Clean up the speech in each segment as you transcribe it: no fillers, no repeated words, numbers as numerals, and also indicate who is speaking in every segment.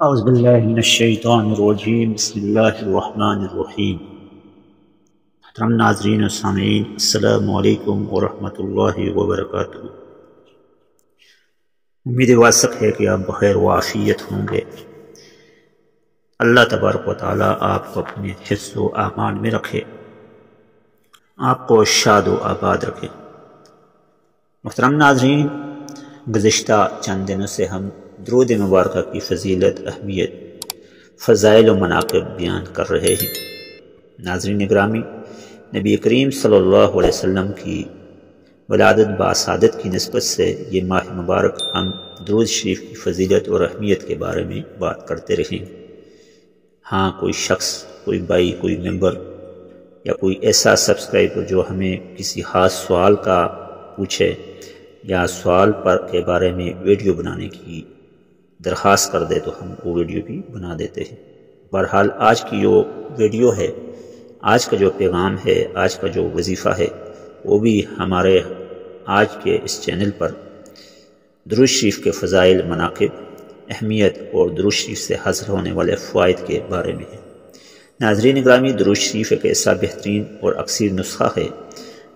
Speaker 1: اعوذ باللہ من الشیطان الرجیم بسم اللہ الرحمن الرحیم۔ محترم ناظرین و سامعین، السلام علیکم ورحمۃ اللہ وبرکاتہ۔ امید واثق ہے کہ آپ بخیر و عافیت ہوں گے۔ اللہ تبارک و تعالیٰ آپ کو اپنے حفظ و امان میں رکھے، آپ کو شاد و آباد رکھے۔ محترم ناظرین، گزشتہ چند دنوں سے ہم درود مبارکہ کی فضیلت، اہمیت، فضائل و مناقب بیان کر رہے ہیں۔ ناظرین گرامی، نبی کریم صلی اللہ علیہ وسلم کی ولادت باسعادت کی نسبت سے یہ ماہ مبارک ہم درود شریف کی فضیلت اور اہمیت کے بارے میں بات کرتے رہیں۔ ہاں، کوئی شخص، کوئی بھائی، کوئی ممبر یا کوئی ایسا سبسکرائبر جو ہمیں کسی خاص سوال کا پوچھے یا سوال کے بارے میں ویڈیو بنانے کی درخواست کر دے تو ہم وہ ویڈیو بھی بنا دیتے ہیں۔ بہرحال آج کی جو ویڈیو ہے، آج کا جو پیغام ہے، آج کا جو وظیفہ ہے، وہ بھی ہمارے آج کے اس چینل پر درود شریف کے فضائل، مناقب، اہمیت اور درود شریف سے حاصل ہونے والے فوائد کے بارے میں ہے۔ ناظرین گرامی، درود شریف ایک ایسا بہترین اور اکثر نسخہ ہے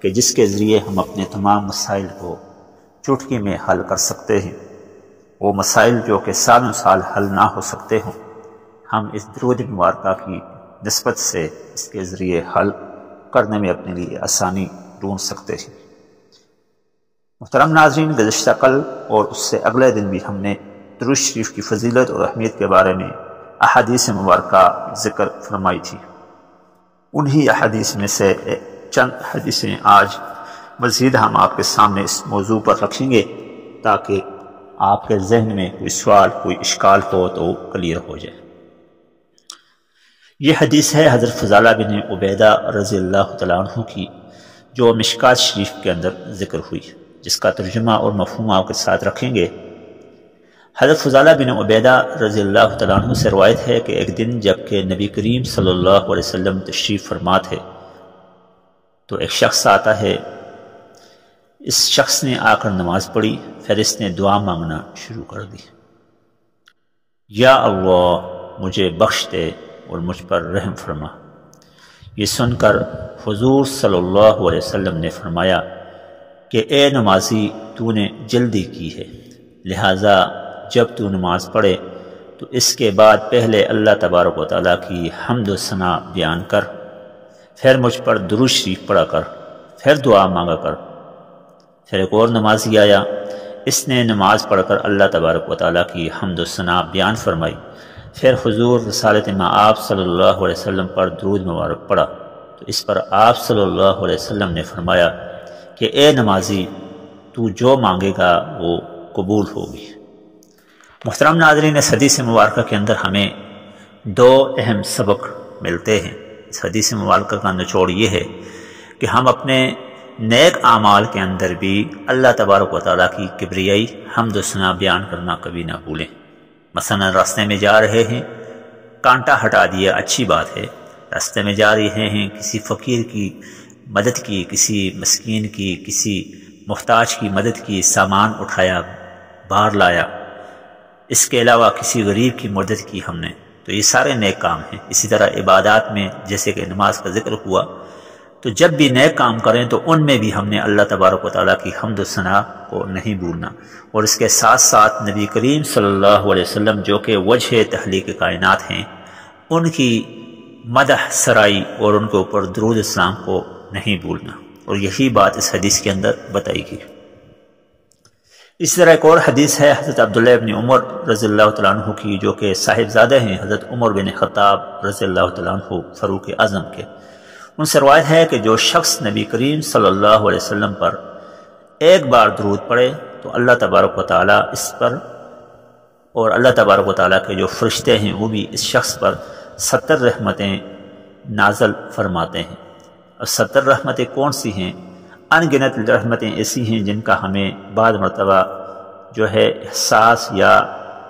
Speaker 1: کہ جس کے ذریعے ہم اپنے تمام مسائل کو چٹکی میں حل کر سکتے ہیں۔ وہ مسائل جو کہ سالوں سال حل نہ ہو سکتے ہوں، ہم اس درود مبارکہ کی نسبت سے اس کے ذریعے حل کرنے میں اپنے لیے آسانی ڈھونڈ سکتے ہیں۔ محترم ناظرین، گزشتہ کل اور اس سے اگلے دن بھی ہم نے درود شریف کی فضیلت اور اہمیت کے بارے میں احادیث مبارکہ ذکر فرمائی تھی۔ انہی احادیث میں سے چند حدیثیں آج مزید ہم آپ کے سامنے اس موضوع پر رکھیں گے تاکہ آپ کے ذہن میں کوئی سوال، کوئی اشکال ہو تو کلیئر ہو جائے۔ یہ حدیث ہے حضرت فضالہ بن عبیدہ رضی اللہ تعالیٰ عنہ کی، جو مشکات شریف کے اندر ذکر ہوئی، جس کا ترجمہ اور مفہوم آپ کے ساتھ رکھیں گے۔ حضرت فضالہ بن عبیدہ رضی اللہ تعالیٰ عنہ سے روایت ہے کہ ایک دن جب کہ نبی کریم صلی اللہ علیہ وسلم تشریف فرما تھے تو ایک شخص آتا ہے۔ اس شخص نے آ کر نماز پڑھی، پھر اس نے دعا مانگنا شروع کر دی۔ یا اللہ، مجھے بخش دے اور مجھ پر رحم فرما۔ یہ سن کر حضور صلی اللہ علیہ وسلم نے فرمایا کہ اے نمازی، تو نے جلدی کی ہے، لہٰذا جب تو نماز پڑھے تو اس کے بعد پہلے اللہ تبارک و تعالیٰ کی حمد و ثنا بیان کر، پھر مجھ پر درود شریف پڑھا کر، پھر دعا مانگا کر۔ پھر ایک اور نمازی آیا، اس نے نماز پڑھ کر اللہ تبارک و تعالیٰ کی حمد و ثنا بیان فرمائی، پھر حضور رسالت مآب صلی اللہ علیہ وسلم پر درود مبارک پڑھا تو اس پر آپ صلی اللہ علیہ وسلم نے فرمایا کہ اے نمازی، تو جو مانگے گا وہ قبول ہوگی۔ محترم ناظرین، اس حدیث مبارکہ کے اندر ہمیں دو اہم سبق ملتے ہیں۔ اس حدیث مبارکہ کا نچوڑ یہ ہے کہ ہم اپنے نیک اعمال کے اندر بھی اللہ تبارک و تعالیٰ کی کبریائی حمد و ثنا بیان کرنا کبھی نہ بھولیں۔ مثلا راستے میں جا رہے ہیں، کانٹا ہٹا دیا، اچھی بات ہے۔ راستے میں جا رہے ہیں، کسی فقیر کی مدد کی، کسی مسکین کی، کسی محتاج کی مدد کی، سامان اٹھایا، باہر لایا، اس کے علاوہ کسی غریب کی مدد کی ہم نے، تو یہ سارے نیک کام ہیں۔ اسی طرح عبادات میں جیسے کہ نماز کا ذکر ہوا، تو جب بھی نیک کام کریں تو ان میں بھی ہم نے اللہ تبارک و تعالیٰ کی حمد و ثنا کو نہیں بھولنا، اور اس کے ساتھ ساتھ نبی کریم صلی اللہ علیہ وسلم جو کہ وجہ تخلیق کائنات ہیں، ان کی مدح سرائی اور ان کے اوپر درود اسلام کو نہیں بھولنا، اور یہی بات اس حدیث کے اندر بتائی گئی۔ اس طرح ایک اور حدیث ہے حضرت عبداللہ بن عمر رضی اللہ تعالیٰ عنہ کی، جو کہ صاحبزادہ ہیں حضرت عمر بن خطاب رضی اللہ تعالیٰ عنہ فاروق اعظم کے۔ ان سے روایت ہے کہ جو شخص نبی کریم صلی اللہ علیہ وسلم پر ایک بار درود پڑھے تو اللہ تبارک و تعالیٰ اس پر، اور اللہ تبارک و تعالیٰ کے جو فرشتے ہیں وہ بھی اس شخص پر 70 رحمتیں نازل فرماتے ہیں۔ اور 70 رحمتیں کون سی ہیں؟ ان گنت رحمتیں ایسی ہیں جن کا ہمیں بعض مرتبہ جو ہے احساس یا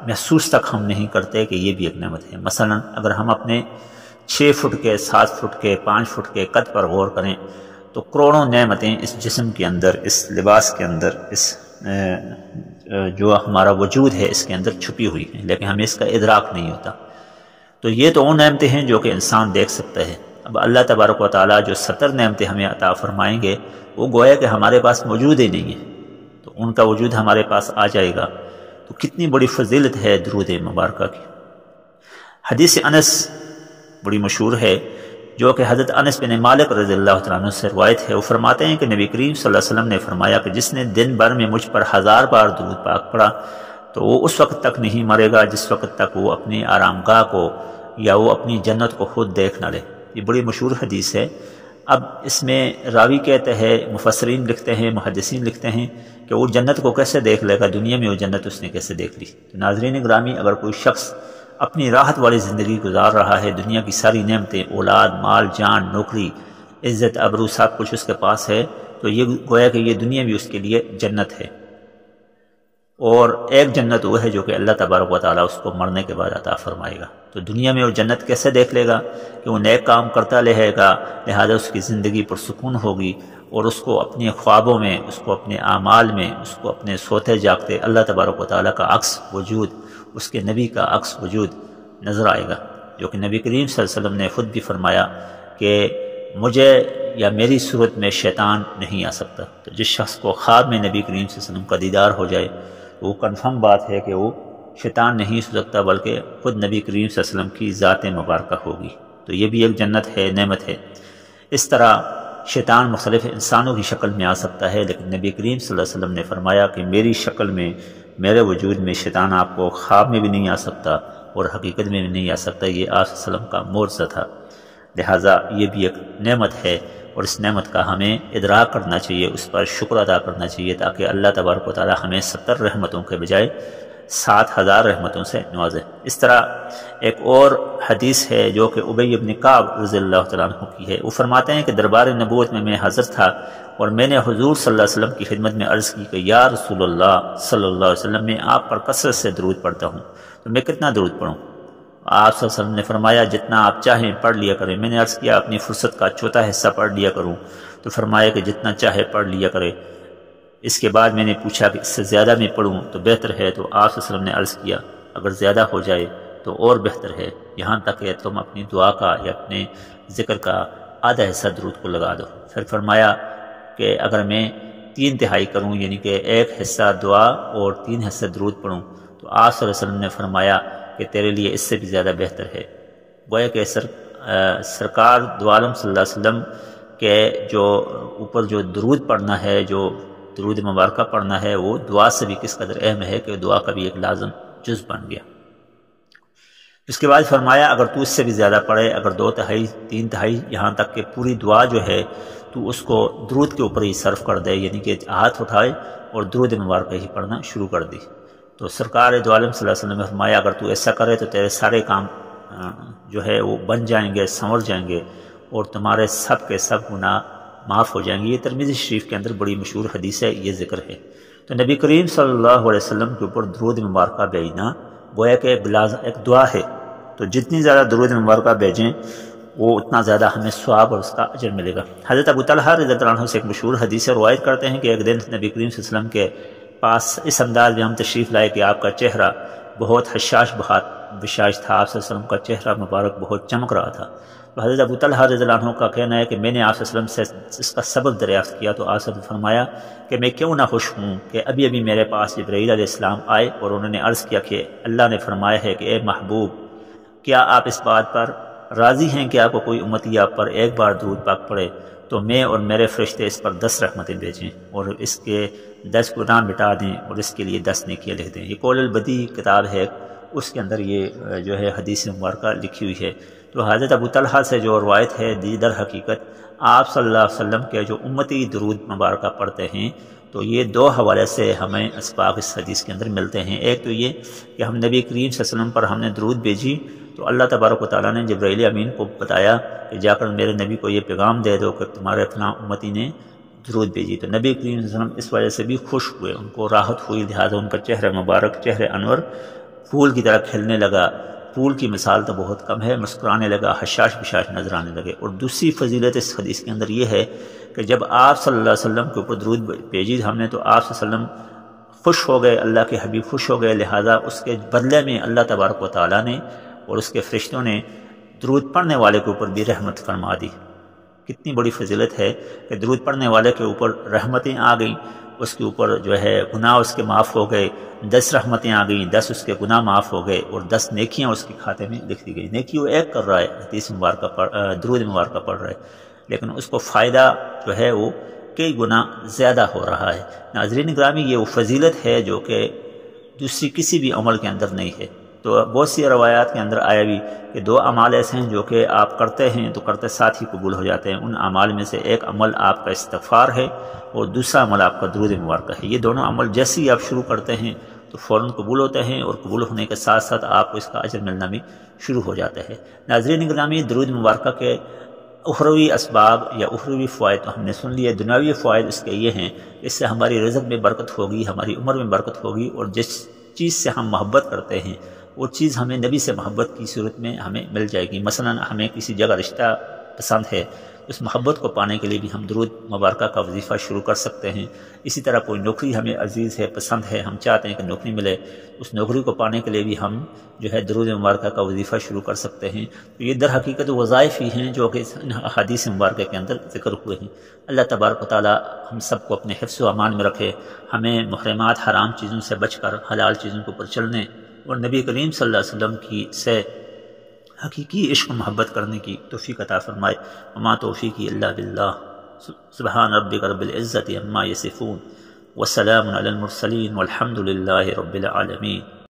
Speaker 1: محسوس تک ہم نہیں کرتے کہ یہ بھی ایک نعمت ہے۔ مثلا اگر ہم اپنے 6 فٹ کے، 7 فٹ کے، 5 فٹ کے قد پر غور کریں تو کروڑوں نعمتیں اس جسم کے اندر، اس لباس کے اندر، اس جو ہمارا وجود ہے اس کے اندر چھپی ہوئی ہیں، لیکن ہمیں اس کا ادراک نہیں ہوتا۔ تو یہ تو وہ نعمتیں ہیں جو کہ انسان دیکھ سکتا ہے۔ اب اللہ تبارک و تعالیٰ جو 70 نعمتیں ہمیں عطا فرمائیں گے وہ گویا کہ ہمارے پاس موجود ہی نہیں ہے، تو ان کا وجود ہمارے پاس آ جائے گا، تو کتنی بڑی فضیلت ہے درود مبارکہ کی۔ حدیث انس بڑی مشہور ہے جو کہ حضرت انس بن مالک رضی اللہ تعالیٰ عنہ سے روایت ہے۔ وہ فرماتے ہیں کہ نبی کریم صلی اللہ علیہ وسلم نے فرمایا کہ جس نے دن بھر میں مجھ پر 1000 بار درود پاک پڑھا تو وہ اس وقت تک نہیں مرے گا جس وقت تک وہ اپنی آرام گاہ کو یا وہ اپنی جنت کو خود دیکھ نہ لے۔ یہ بڑی مشہور حدیث ہے۔ اب اس میں راوی کہتے ہیں، مفسرین لکھتے ہیں، محدثین لکھتے ہیں کہ وہ جنت کو کیسے دیکھ لے گا، دنیا میں وہ جنت اس نے کیسے دیکھ لی۔ تو ناظرین گرامی، اگر کوئی شخص اپنی راحت والی زندگی گزار رہا ہے، دنیا کی ساری نعمتیں، اولاد، مال، جان، نوکری، عزت، ابرو، سب کچھ اس کے پاس ہے، تو یہ گویا کہ یہ دنیا بھی اس کے لیے جنت ہے۔ اور ایک جنت وہ ہے جو کہ اللہ تبارک و تعالیٰ اس کو مرنے کے بعد عطا فرمائے گا۔ تو دنیا میں وہ جنت کیسے دیکھ لے گا کہ وہ نیک کام کرتا رہے گا، لہذا اس کی زندگی پرسکون ہوگی، اور اس کو اپنے خوابوں میں، اس کو اپنے اعمال میں، اس کو اپنے سوتے جاگتے اللہ تبارک و تعالیٰ کا عکس وجود، اس کے نبی کا عکس وجود نظر آئے گا، جو کہ نبی کریم صلی اللہ علیہ وسلم نے خود بھی فرمایا کہ مجھے یا میری صورت میں شیطان نہیں آ سکتا۔ تو جس شخص کو خواب میں نبی کریم صلی اللہ علیہ وسلم کا دیدار ہو جائے تو وہ کنفرم بات ہے کہ وہ شیطان نہیں ہو سکتا، بلکہ خود نبی کریم صلی اللہ علیہ وسلم کی ذات مبارکہ ہوگی۔ تو یہ بھی ایک جنت ہے، نعمت ہے۔ اس طرح شیطان مختلف انسانوں کی شکل میں آ سکتا ہے، لیکن نبی کریم صلی اللہ علیہ وسلم نے فرمایا کہ میری شکل میں، میرے وجود میں شیطان آپ کو خواب میں بھی نہیں آ سکتا اور حقیقت میں بھی نہیں آ سکتا۔ یہ آپ صلی اللہ علیہ وسلم کا معجزہ تھا، لہٰذا یہ بھی ایک نعمت ہے، اور اس نعمت کا ہمیں ادراک کرنا چاہیے، اس پر شکر ادا کرنا چاہیے، تاکہ اللہ تبارک و تعالی ہمیں 70 رحمتوں کے بجائے 7000 رحمتوں سے نوازے۔ اس طرح ایک اور حدیث ہے جو کہ ابی بن کعب رضی اللہ تعالیٰ عنہ کی ہے۔ وہ فرماتے ہیں کہ دربار نبوت میں حاضر تھا اور میں نے حضور صلی اللہ علیہ وسلم کی خدمت میں عرض کی کہ یا رسول اللہ صلی اللہ علیہ وسلم، میں آپ پر کثرت سے درود پڑھتا ہوں، تو میں کتنا درود پڑھوں؟ آپ صلی اللہ علیہ وسلم نے فرمایا جتنا آپ چاہیں پڑھ لیا کریں۔ میں نے عرض کیا اپنی فرصت کا چوتھا حصہ پڑھ لیا کروں؟ تو فرمایا کہ جتنا چاہے پڑھ لیا کرے۔ اس کے بعد میں نے پوچھا کہ اس سے زیادہ میں پڑھوں تو بہتر ہے؟ تو آپ صلی اللہ علیہ وسلم نے عرض کیا اگر زیادہ ہو جائے تو اور بہتر ہے، یہاں تک کہ تم اپنی دعا کا یا اپنے ذکر کا آدھا حصہ درود کو لگا دو۔ پھر فرمایا کہ اگر میں 3/3 کروں، یعنی کہ 1 حصہ دعا اور 3 حصہ درود پڑھوں، تو آپ صلی اللہ علیہ وسلم نے فرمایا کہ تیرے لیے اس سے بھی زیادہ بہتر ہے۔ گویا کہ سرکار دو عالم صلی اللہ علیہ وسلم کے جو اوپر جو درود پڑھنا ہے، جو درود مبارکہ پڑھنا ہے، وہ دعا سے بھی کس قدر اہم ہے کہ دعا کا بھی ایک لازم جز بن گیا۔ اس کے بعد فرمایا اگر تو اس سے بھی زیادہ پڑھے، اگر 2/3 3/3 یہاں تک کہ پوری دعا جو ہے تو اس کو درود کے اوپر ہی صرف کر دے، یعنی کہ ہاتھ اٹھائے اور درود مبارکہ ہی پڑھنا شروع کر دی۔ تو سرکار دو عالم صلی اللہ علیہ وسلم نے فرمایا اگر تو ایسا کرے تو تیرے سارے کام جو ہے وہ بن جائیں گے، سنور جائیں گے، اور تمہارے سب کے سب گناہ معاف ہو جائیں گے۔ یہ ترمذی شریف کے اندر بڑی مشہور حدیث ہے، یہ ذکر ہے۔ تو نبی کریم صلی اللہ علیہ وسلم کے اوپر درود مبارکہ بھیجنا گویا کہ ایک دعا ہے، تو جتنی زیادہ درود مبارکہ بھیجیں وہ اتنا زیادہ ہمیں ثواب اور اس کا اجر ملے گا۔ حضرت ابو طلحہ رضی اللہ عنہ سے ایک مشہور حدیث روایت کرتے ہیں کہ ایک دن نبی کریم صلی اللہ علیہ وسلم کے پاس اس انداز میں ہم تشریف لائے کہ آپ کا چہرہ بہت حشاش بشاش تھا، آپ صلی اللہ علیہ وسلم کا چہرہ مبارک بہت چمک رہا تھا۔ تو حضرت ابو طلحہ رضی اللہ عنہ کا کہنا ہے کہ میں نے آپ صلی اللہ علیہ وسلم سے اس کا سبب دریافت کیا، تو آپ صلی اللہ علیہ وسلم نے فرمایا کہ میں کیوں نہ خوش ہوں کہ ابھی ابھی میرے پاس جبرائیل علیہ السلام آئے اور انہوں نے عرض کیا کہ اللہ نے فرمایا ہے کہ اے محبوب، کیا آپ اس بات پر راضی ہیں کہ آپ کو کوئی امتی آپ پر ایک بار درود پاک پڑھے تو میں اور میرے فرشتے اس پر 10 رحمتیں بھیجیں اور اس کے 10 گناہ مٹا دیں اور اس کے لیے 10 نیکیاں لکھ دیں۔ یہ قول البدی کتاب ہے، اس کے اندر یہ جو ہے حدیث مبارکہ لکھی ہوئی ہے۔ تو حضرت ابو طلحہ سے جو روایت ہے در حقیقت آپ صلی اللہ علیہ وسلم کے جو امتی درود مبارکہ پڑھتے ہیں، تو یہ 2 حوالے سے ہمیں اسباق اس حدیث کے اندر ملتے ہیں۔ ایک تو یہ کہ ہم نبی کریم صلی اللہ علیہ وسلم پر ہم نے درود بھیجی تو اللہ تبارک و تعالیٰ نے جبرائیل امین کو بتایا کہ جا کر میرے نبی کو یہ پیغام دے دو کہ تمہارے اپنا امتی نے درود بھیجی۔ تو نبی کریم صلی اللہ علیہ وسلم اس وجہ سے بھی خوش ہوئے، ان کو راحت ہوئی، لہٰذا ان کا چہرہ مبارک، چہرہ انور پھول کی طرح کھلنے لگا۔ پھول کی مثال تو بہت کم ہے، مسکرانے لگا، حشاش بشاش نظر آنے لگے۔ اور دوسری فضیلت اس حدیث کے اندر یہ ہے کہ جب آپ صلی اللہ علیہ وسلم کے اوپر درود بھیجی ہم نے تو آپ صلی اللہ علیہ وسلم خوش ہو گئے، اللہ کے حبیب خوش ہو گئے، لہذا اس کے بدلے میں اللہ تبارک و تعالیٰ نے اور اس کے فرشتوں نے درود پڑھنے والے کے اوپر بھی رحمت فرما دی۔ کتنی بڑی فضیلت ہے کہ درود پڑھنے والے کے اوپر رحمتیں آ گئیں، اس کے اوپر جو ہے گناہ اس کے معاف ہو گئے، 10 رحمتیں آ گئیں، 10 اس کے گناہ معاف ہو گئے اور 10 نیکیاں اس کے کھاتے میں لکھ دی گئی۔ نیکی وہ ایک کر رہا ہے، حدیث مبارکہ درود مبارکہ پڑھ رہا ہے، لیکن اس کو فائدہ جو ہے وہ کئی گنا زیادہ ہو رہا ہے۔ ناظرین گرامی، یہ وہ فضیلت ہے جو کہ دوسری کسی بھی عمل کے اندر نہیں ہے۔ تو بہت سی روایات کے اندر آیا بھی کہ 2 اعمال ایسے ہیں جو کہ آپ کرتے ہیں تو کرتے ساتھ ہی قبول ہو جاتے ہیں۔ ان اعمال میں سے ایک عمل آپ کا استغفار ہے اور دوسرا عمل آپ کا درود مبارکہ ہے۔ یہ دونوں عمل جیسے ہی آپ شروع کرتے ہیں تو فوراً قبول ہوتے ہیں اور قبول ہونے کے ساتھ ساتھ آپ کو اس کا اجر ملنا بھی شروع ہو جاتا ہے۔ ناظرین گرامی، درود مبارکہ کے اخروی اسباب یا اخروی فوائد تو ہم نے سن لیے، دنیاوی فوائد اس کے یہ ہیں، اس سے ہماری رزق میں برکت ہوگی، ہماری عمر میں برکت ہوگی، اور جس چیز سے ہم محبت کرتے ہیں وہ چیز ہمیں نبی سے محبت کی صورت میں ہمیں مل جائے گی۔ مثلا ہمیں کسی جگہ رشتہ پسند ہے، اس محبت کو پانے کے لیے بھی ہم درود مبارکہ کا وظیفہ شروع کر سکتے ہیں۔ اسی طرح کوئی نوکری ہمیں عزیز ہے، پسند ہے، ہم چاہتے ہیں کہ نوکری ملے، اس نوکری کو پانے کے لیے بھی ہم جو ہے درود مبارکہ کا وظیفہ شروع کر سکتے ہیں۔ تو یہ در حقیقت وظائف ہی ہیں جو کہ حدیث مبارکہ کے اندر ذکر ہوئے ہیں۔ اللہ تبارک و تعالی ہم سب کو اپنے حفظ و امان میں رکھے، ہمیں محرمات حرام چیزوں سے بچ کر حلال چیزوں کے اوپر چلنے اور نبی کریم صلی اللہ علیہ وسلم کی سے حقیقی عشق و محبت کرنے کی توفیق عطا فرمائے۔ وما توفیقی الا باللہ۔ سبحان ربک رب العزت عما یصفون وسلام علی المرسلین والحمد للہ رب العالمین۔